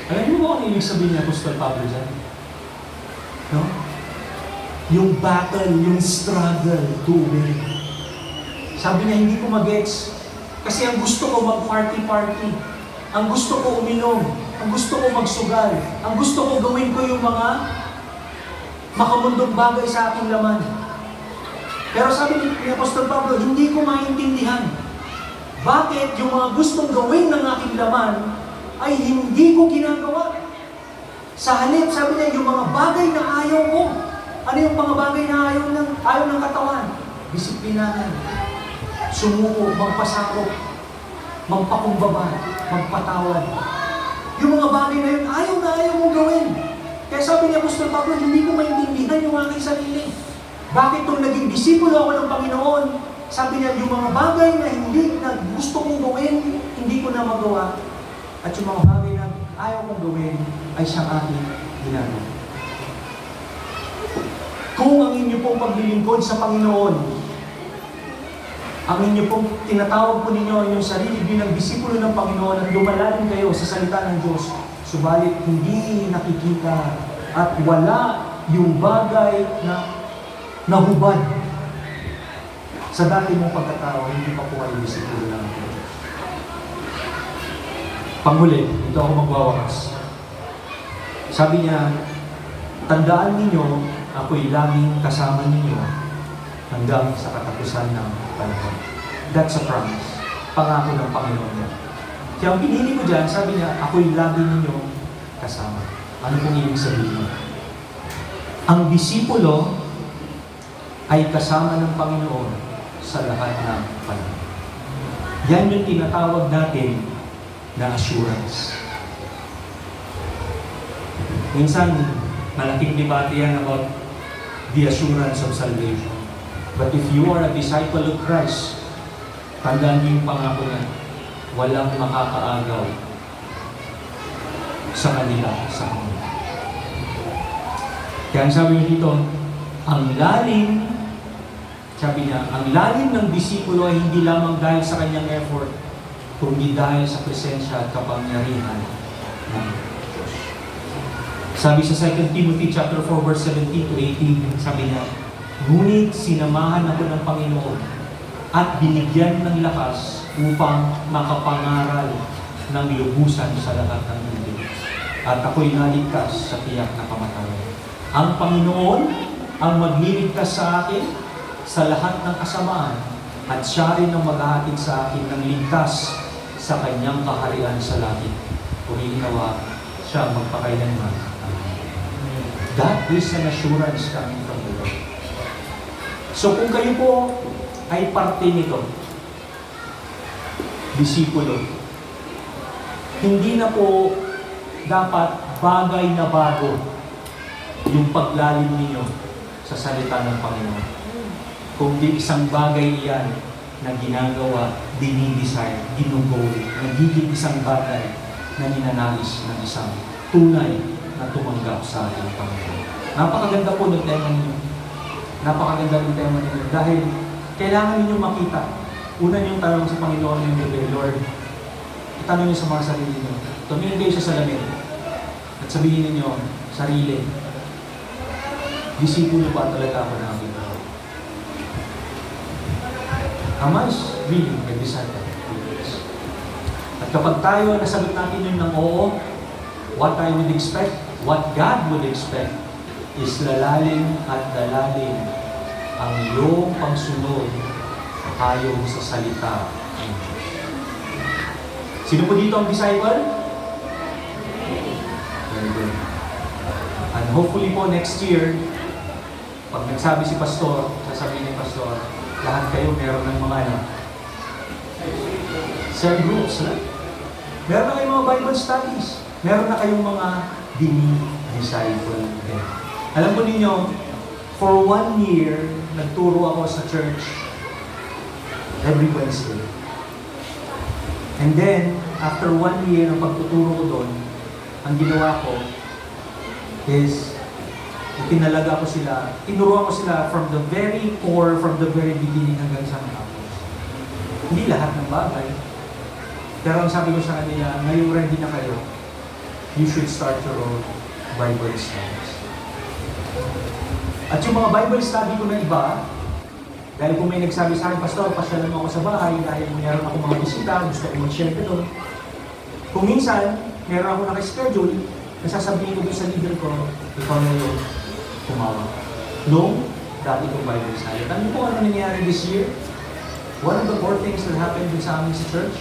Alam niyo ba ang ibig sabihin ni Apostol Pablo dyan? No? Yung battle, yung struggle to win. Sabi niya, hindi ko mag-gets. Kasi ang gusto ko mag-party-party. Ang gusto ko uminom. Ang gusto ko magsugal. Ang gusto ko gawin ko yung mga makamundong bagay sa aking laman. Pero sabi ni Apostol Pablo, hindi ko maintindihan. Bakit yung mga gustong gawin ng aking laman ay hindi ko ginagawa? Sa halip, sabi niya, yung mga bagay na ayaw ko. Ano yung mga bagay na ayaw ng katawan? Disiplinahan. Sumuko, magpasakop, magpakumbaba, magpatawad. Yung mga bagay na yun, ayaw mong gawin. Kaya sabi ni Apostol Pablo, hindi ko maintindihan yung aking sarili. Bakit nung naging disipulo ako ng Panginoon, sabi niya, yung mga bagay na hindi na gusto kong gawin, hindi ko na magawa. At yung mga bagay na ayaw kong gawin, ay siyang aking ginagawa. Kung ang inyo pong paglilingkod sa Panginoon, ang inyo pong tinatawag po ninyo yung sarili bilang disipulo ng Panginoon at lumalalim kayo sa salita ng Diyos, subalit hindi nakikita at wala yung bagay na nahubad sa dati mong pagkatao, hindi pa po kayo disipulo ng Diyos. Panghuli, ito ako magwawakas. Sabi niya, tandaan ninyo, ako'y laging kasama ninyo hanggang sa katapusan ng panahon. That's a promise. Pangako ng Panginoon niya. Kaya ang pinili ko dyan, sabi niya, ako'y lagi ninyo kasama. Ano pong ibig sabihin? Ang disipulo ay kasama ng Panginoon sa lahat ng panahon. Yan yung tinatawag natin na assurance. Minsan, malaking debate yan about the assurance of salvation. But if you are a disciple of Christ, tandaan niyo yung pangako niya, walang makakaagaw sa kanila, sa kanila. Kaya ang sabi niyo dito, ang lalim, sabi niya, ang lalim ng disipulo ay hindi lamang dahil sa kanyang effort, kundi dahil sa presensya at kapangyarihan ng Diyos. Sabi sa 2 Timothy chapter 4 verse 17 to 18, sabi niya, ngunit sinamahan ako ng Panginoon at binigyan ng lakas upang makapangaral ng lubusan sa lahat ng mundo. At ako'y naligtas sa tiyak na kamatayan. Ang Panginoon ang magliligtas sa akin sa lahat ng kasamaan at siya rin ang maghahatid sa akin ng ligtas sa kanyang kaharian sa langit. Kung ginawa siya magpakailanman. That is an assurance coming from the Lord. So kung kayo po ay parte nito, disipulo, hindi na po dapat bagay na bago yung paglalim ninyo sa salita ng Panginoon. Kung di isang bagay yan na ginagawa, dinidesire, ginugol, nagiging isang bagay na ninanais ng isang tunay na tumanggap sa ating Panginoon. Napakaganda po ng tema ninyo. Napakaganda ng tema ninyo dahil kailangan ninyo makita. Una niyong tanong sa Panginoon yung gabi, Lord, itanong niyo sa mga sarili niyo. Tumingin kayo sa salamin at sabihin ninyo, sarili, disipulo ba talaga ako na aking Lord? Am I really a disciple of Jesus? At kapag tayo nasagot natin yun ng oo, what I would expect, what God would expect, is lalalim at lalalim ang iyong pagsunod ayon sa salita ng Diyos. Sino po dito ang disciple? Very good. And hopefully po next year, pag nagsabi si Pastor, sasabihin ni Pastor, lahat kayo meron ng mga cell groups, na? Meron na kayong mga Bible studies. Meron na kayong mga disciple. Okay. Alam po ninyo, for 1 year, nagturo ako sa church every Wednesday. And then, after 1 year ng pagtuturo ko doon, ang ginawa ko is itinalaga ko sila, tinuruan ko sila from the very core, from the very beginning hanggang sa matapos. Hindi lahat ng bagay. Pero ang sabi ko sa kanila, ngayon ready na kayo, you should start your own Bible studies. At yung mga Bible study ko na iba, dahil kung may nagsabi sa akin, Pastor, pasyalan mo ako sa bahay dahil meron ako mga bisita, gusto ko mag-share ko doon. Kung minsan, meron ako nakaschedule, nasasabihin ko doon sa leader ko, ikaw na yun, tumawag. Noong dati kong Bible study. Alam niyo po ano nangyayari this year? One of the core things that happened dun sa amin sa church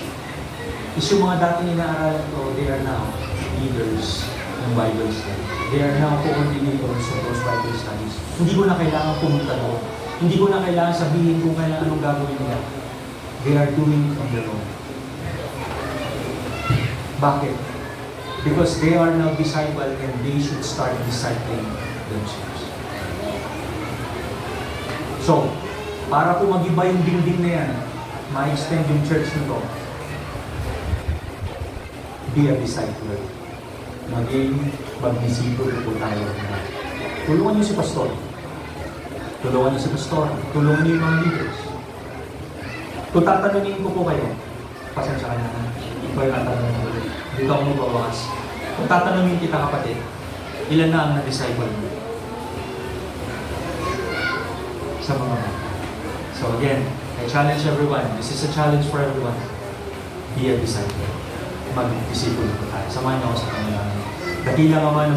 is yung mga dati ninaaralan ko, they are now leaders ng Bible study. They are now coordinators of those Bible studies. Hindi ko na kailangan pumunta doon. Hindi ko na kailangan sabihin kung kailangan anong gagawin nila. They are doing it on their own. Bakit? Because they are now disciple and they should start discipling themselves. So, para po mag-iba yung building na yan, ma-extend yung church nito, be a discipler. Mag-disciple po tayo na tulungan niyo si pastor. Tulungan niyo si pastor. Tulungan niyo yung mga leaders. Kung tatanungin ko po kayo, pasensya ka na, ikaw yung tatanungin ko. Dito ako magbawakas. Kung tatanungin kita kapatid, ilan na ang na-disciple mo? Sa mga bata. So again, I challenge everyone. This is a challenge for everyone. Be a disciple. Mag-disciple po tayo. Samahan niyo ako sa kanilang dakilang Ama ng